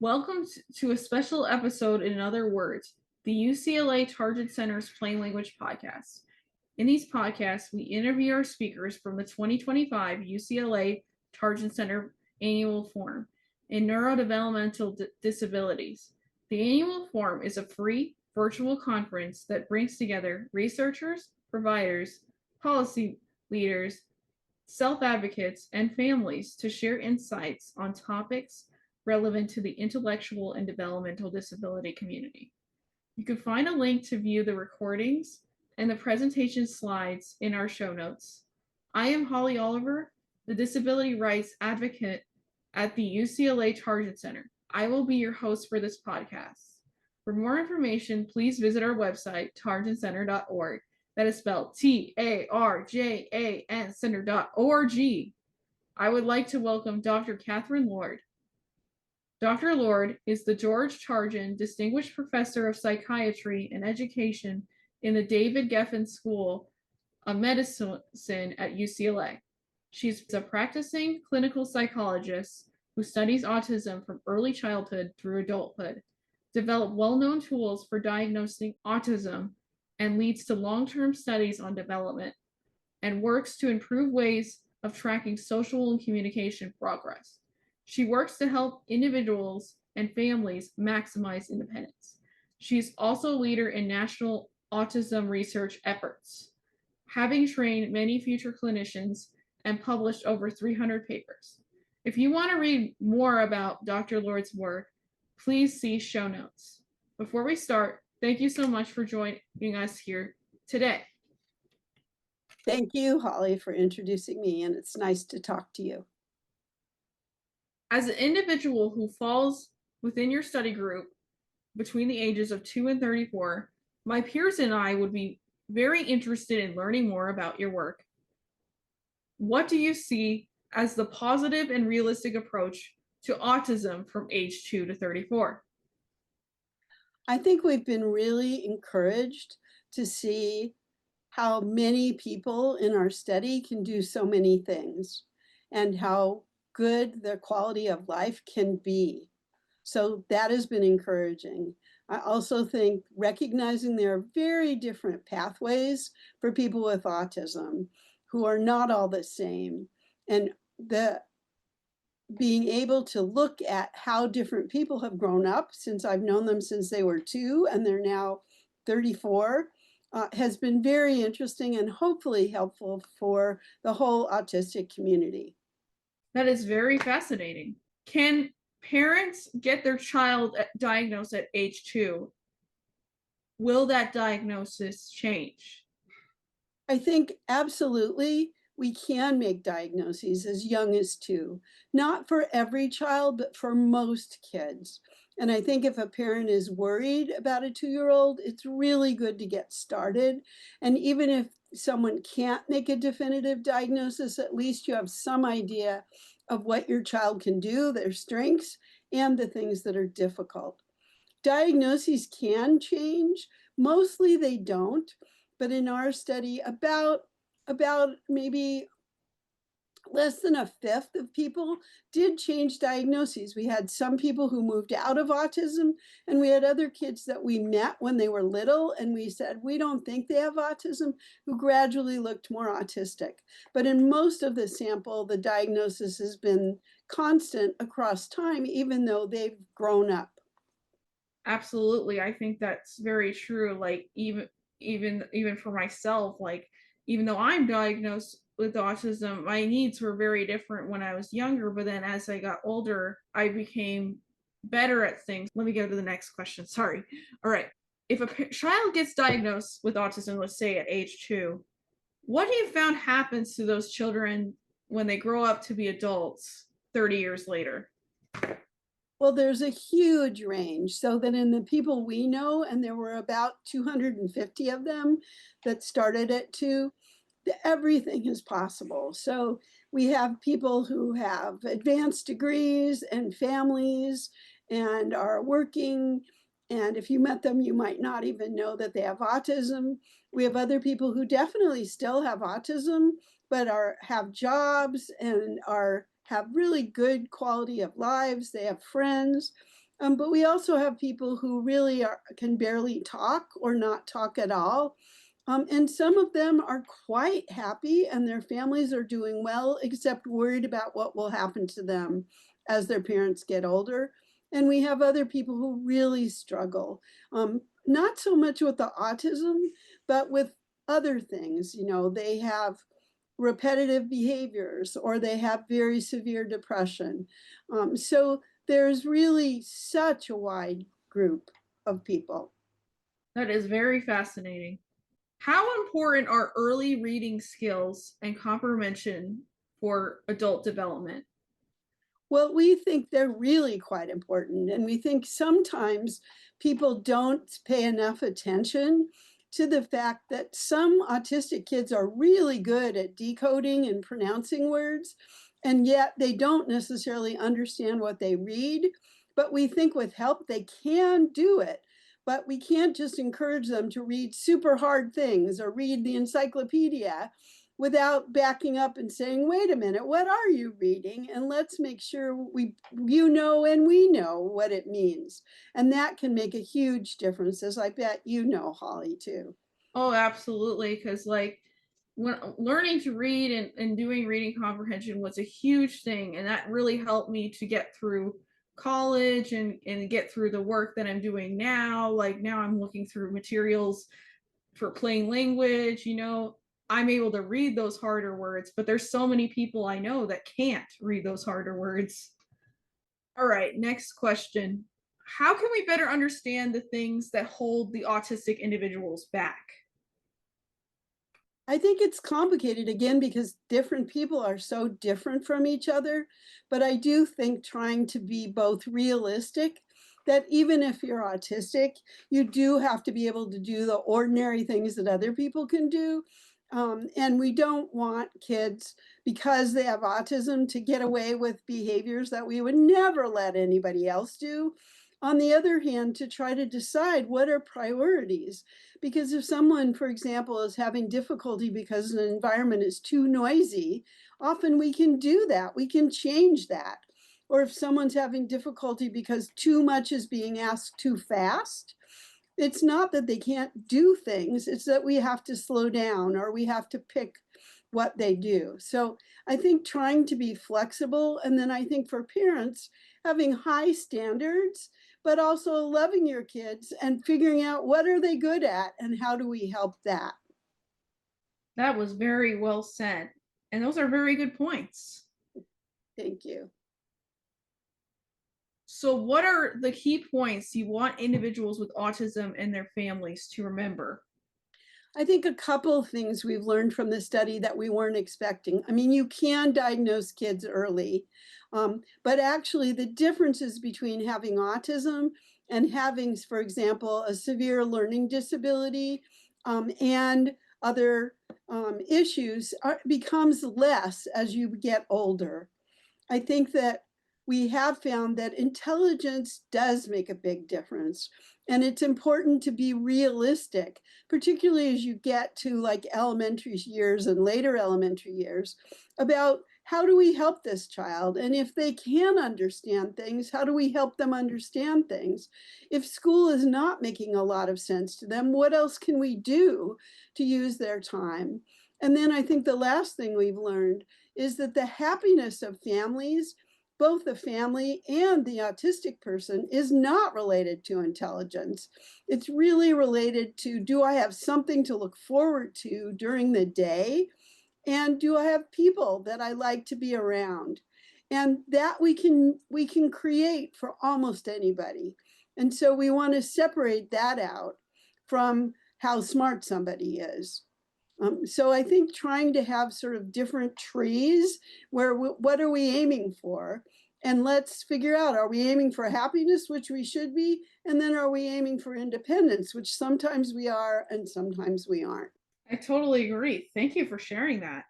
Welcome to a special episode in Other Words, the UCLA Tarjan Center's Plain Language podcast. In these podcasts, we interview our speakers from the 2025 UCLA Tarjan Center Annual Forum in Neurodevelopmental Disabilities. The Annual Forum is a free virtual conference that brings together researchers, providers, policy leaders, self-advocates, and families to share insights on topics relevant to the intellectual and developmental disability community. You can find a link to view the recordings and the presentation slides in our show notes. I am Holly Oliver, the disability rights advocate at the UCLA Tarjan Center. I will be your host for this podcast. For more information, please visit our website, tarjancenter.org. That is spelled Tarjan Center.org. I would like to welcome Dr. Catherine Lord. Dr. Lord is the George Tarjan Distinguished Professor of Psychiatry and Education in the David Geffen School of Medicine at UCLA. She's a practicing clinical psychologist who studies autism from early childhood through adulthood, developed well-known tools for diagnosing autism, and leads to long-term studies on development, and works to improve ways of tracking social and communication progress. She works to help individuals and families maximize independence. She's also a leader in national autism research efforts, having trained many future clinicians and published over 300 papers. If you want to read more about Dr. Lord's work, please see show notes. Before we start, thank you so much for joining us here today. Thank you, Holly, for introducing me, and it's nice to talk to you. As an individual who falls within your study group between the ages of 2 and 34, my peers and I would be very interested in learning more about your work. What do you see as the positive and realistic approach to autism from age 2 to 34? I think we've been really encouraged to see how many people in our study can do so many things and how good their quality of life can be. So that has been encouraging. I also think recognizing there are very different pathways for people with autism who are not all the same, and being able to look at how different people have grown up since I've known them since they were 2 and they're now 34 has been very interesting and hopefully helpful for the whole autistic community. That is very fascinating. Can parents get their child diagnosed at age 2? Will that diagnosis change? I think absolutely we can make diagnoses as young as 2, not for every child, but for most kids. And I think if a parent is worried about a 2-year-old, it's really good to get started. And even if someone can't make a definitive diagnosis, at least you have some idea of what your child can do, their strengths, and the things that are difficult. Diagnoses can change. Mostly they don't. But in our study, about maybe less than a fifth of people did change diagnoses. We had some people who moved out of autism, and we had other kids that we met when they were little, and we said, we don't think they have autism, who gradually looked more autistic. But in most of the sample, the diagnosis has been constant across time, even though they've grown up. Absolutely. I think that's very true. Like even for myself, like even though I'm diagnosed with autism, my needs were very different when I was younger, but then as I got older, I became better at things. Let me go to the next question. Sorry. All right. If a child gets diagnosed with autism, let's say at age 2, what do you found happens to those children when they grow up to be adults 30 years later? Well, there's a huge range. So that in the people we know, and there were about 250 of them that started at 2, everything is possible. So we have people who have advanced degrees and families and are working. And if you met them, you might not even know that they have autism. We have other people who definitely still have autism, but have jobs and have really good quality of lives. They have friends. But we also have people who really can barely talk or not talk at all. And some of them are quite happy and their families are doing well, except worried about what will happen to them as their parents get older. And we have other people who really struggle, not so much with the autism, but with other things. You know, they have repetitive behaviors or they have very severe depression. So there's really such a wide group of people. That is very fascinating. How important are early reading skills and comprehension for adult development? Well, we think they're really quite important. And we think sometimes people don't pay enough attention to the fact that some autistic kids are really good at decoding and pronouncing words, and yet they don't necessarily understand what they read. But we think with help, they can do it. But we can't just encourage them to read super hard things or read the encyclopedia without backing up and saying, wait a minute, what are you reading? And let's make sure you know, and we know what it means. And that can make a huge difference, as I bet you know, Holly, too. Oh, absolutely. Because, like, when learning to read and doing reading comprehension was a huge thing. And that really helped me to get through college and get through the work that I'm doing now. Like, now I'm looking through materials for plain language, I'm able to read those harder words, but there's so many people I know that can't read those harder words. All right, next question. How can we better understand the things that hold the autistic individuals back? I think it's complicated again because different people are so different from each other. But I do think trying to be both realistic that even if you're autistic, you do have to be able to do the ordinary things that other people can do. And we don't want kids, because they have autism, to get away with behaviors that we would never let anybody else do. On the other hand, to try to decide what are priorities. Because if someone, for example, is having difficulty because an environment is too noisy, often we can do that. We can change that. Or if someone's having difficulty because too much is being asked too fast, it's not that they can't do things, it's that we have to slow down or we have to pick what they do. So I think trying to be flexible, and then I think for parents, having high standards, but also loving your kids and figuring out what are they good at and how do we help that. That was very well said. And those are very good points. Thank you. So, what are the key points you want individuals with autism and their families to remember? I think a couple of things we've learned from the study that we weren't expecting. I mean, you can diagnose kids early, but actually the differences between having autism and having, for example, a severe learning disability and other issues becomes less as you get older. I think that we have found that intelligence does make a big difference. And it's important to be realistic, particularly as you get to like elementary years and later elementary years, about how do we help this child? And if they can understand things, how do we help them understand things? If school is not making a lot of sense to them, what else can we do to use their time? And then I think the last thing we've learned is that the happiness of families, both the family and the autistic person, is not related to intelligence. It's really related to, do I have something to look forward to during the day? And do I have people that I like to be around? And that we can create for almost anybody. And so we want to separate that out from how smart somebody is. So I think trying to have sort of different trees where what are we aiming for? And let's figure out, are we aiming for happiness, which we should be? And then are we aiming for independence, which sometimes we are and sometimes we aren't. I totally agree. Thank you for sharing that.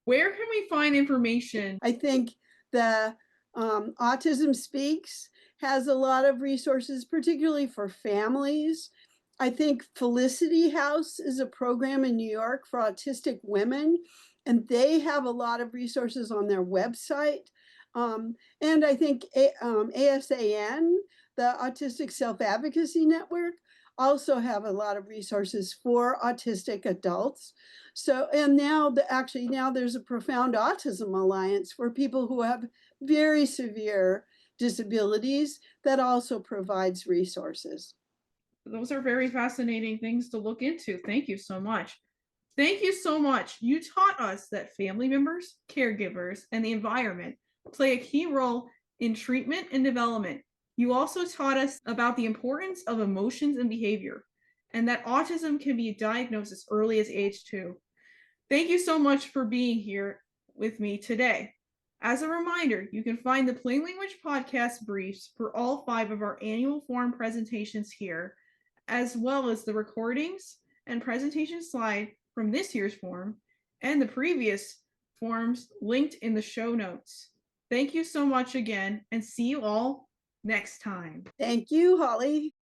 Where can we find information? I think the Autism Speaks has a lot of resources, particularly for families. I think Felicity House is a program in New York for autistic women, and they have a lot of resources on their website. And I think ASAN, the Autistic Self-Advocacy Network, also have a lot of resources for autistic adults. So, and now now there's a Profound Autism Alliance for people who have very severe disabilities that also provides resources. Those are very fascinating things to look into. Thank you so much. Thank you so much. You taught us that family members, caregivers, and the environment play a key role in treatment and development. You also taught us about the importance of emotions and behavior, and that autism can be diagnosed as early as age 2. Thank you so much for being here with me today. As a reminder, you can find the Plain Language podcast briefs for all 5 of our annual forum presentations here, as well as the recordings and presentation slide from this year's forum and the previous forums linked in the show notes. Thank you so much again, and see you all next time. Thank you, Holly.